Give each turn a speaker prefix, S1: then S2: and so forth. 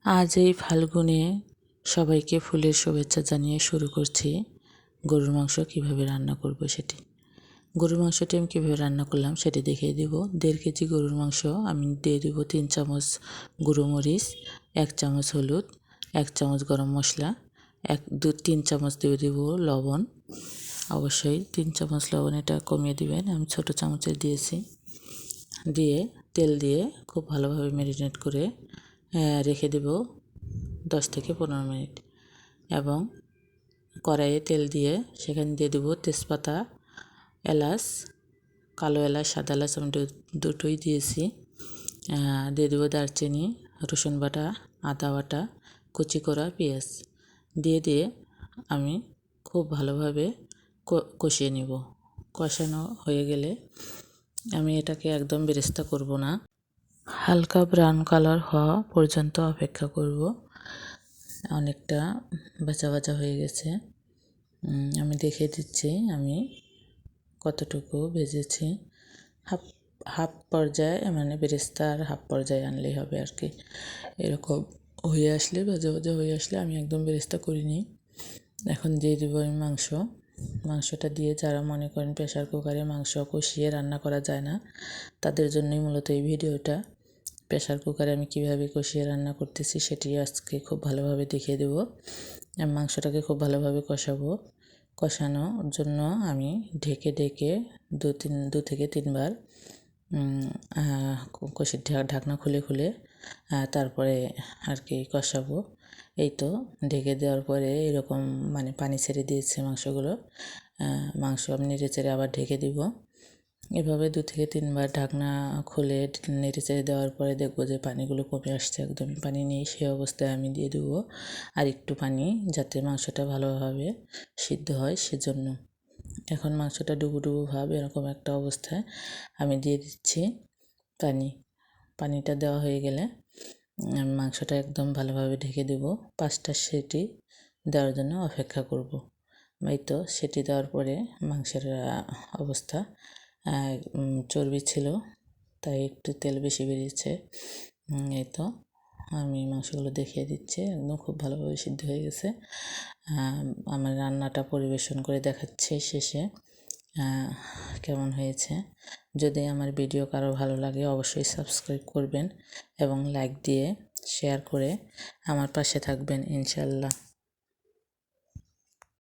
S1: আজ এই ফাল্গুনে সবাইকে ফুলের শুভেচ্ছা জানিয়ে শুরু করছি গরুর মাংস কীভাবে রান্না করব সেটি। গরুর মাংসটি আমি কীভাবে রান্না করলাম সেটি দেখিয়ে দেব। 1.5 কেজি গরুর মাংস আমি দিয়ে দেব 3 চামচ গুঁড়ো মরিচ, 1 চামচ হলুদ, 1 চামচ গরম মশলা, 3 চামচ দিয়ে দেব লবণ। অবশ্যই 3 চামচ লবণ, এটা কমিয়ে দিবেন, আমি ছোটো চামচে দিয়েছি। দিয়ে তেল দিয়ে খুব ভালোভাবে ম্যারিনেট করে রেখে দেব 10 থেকে 15 মিনিট। এবং কড়াইয়ে তেল দিয়ে সেখানে দিয়ে দেব তেজপাতা, এলাচ, কালো এলাচ, সাদা এলাচ আমি দুটোই দিয়েছি। দিয়ে দেবো দারচিনি, রসুন বাটা, আদা বাটা, কুচি করা পেঁয়াজ দিয়ে আমি খুব ভালোভাবে কষিয়ে নেব। কষানো হয়ে গেলে আমি এটাকে একদম বেরেস্তা করব না, হালকা ব্রাউন কালার হওয়া পর্যন্ত অপেক্ষা করব। অনেকটা ভাজা ভাজা হয়ে গেছে, আমি দেখে দিচ্ছি আমি কতটুকু ভেজেছি। হাফ পর্যায়ে, মানে বেরেস্তার হাফ পর্যায়ে আনলেই হবে আর কি। এরকম হয়ে আসলে, ভাজা ভাজা হয়ে আসলে আমি একদম বেরেস্তা করিনি। এখন দিয়ে দেবো আমি মাংসটা দিয়ে, যারা মনে করেন প্রেশার কুকারে মাংস কষিয়ে রান্না করা যায় না, তাদের জন্যই মূলত এই ভিডিওটা। প্রেশার কুকারে আমি কিভাবে কষিয়ে রান্না করতেছি সেটি আজকে খুব ভালোভাবে দেখিয়ে দেবো। মাংসটাকে খুব ভালোভাবে কষানোর জন্য আমি ঢেকে দু থেকে তিনবার কষির ঢাকনা খুলে তারপরে আর কি কষাবো। এই তো ঢেকে দেওয়ার পরে এরকম মানে পানি ছেড়ে দিয়েছে মাংসগুলো। মাংস আমি নেড়ে চেড়ে আবার ঢেকে দিব। এভাবে 2 থেকে 3 বার ঢাকনা খুলে নেড়ে চেড়ে দেওয়ার পরে দেখব যে পানিগুলো কমে আসছে, একদমই পানি নেই। সেই অবস্থায় আমি দিয়ে দেবো আর একটু পানি, যাতে মাংসটা ভালোভাবে সিদ্ধ হয় সেজন্য। এখন মাংসটা ডুবো ভাব এরকম একটা অবস্থায় আমি দিয়ে দিচ্ছি পানিটা দেওয়া হয়ে গেলে আমি মাংসটা একদম ভালোভাবে ঢেকে দেব। 5টা সিটি দেওয়ার জন্য অপেক্ষা করব। এই তো সিটি দেওয়ার পরে মাংসের অবস্থা, চর্বি ছিল তাই একটু তেল বেশি বেরিয়েছে। এই তো আমি মাংসগুলো দেখিয়ে দিচ্ছি, একদম খুব ভালোভাবে সিদ্ধ হয়ে গেছে। আমার রান্নাটা পরিবেশন করে দেখাচ্ছি শেষে কেমন হয়েছে। যদি আমার ভিডিও কারো ভালো লাগে অবশ্যই সাবস্ক্রাইব করবেন এবং লাইক দিয়ে শেয়ার করে আমার পাশে থাকবেন ইনশাল্লাহ।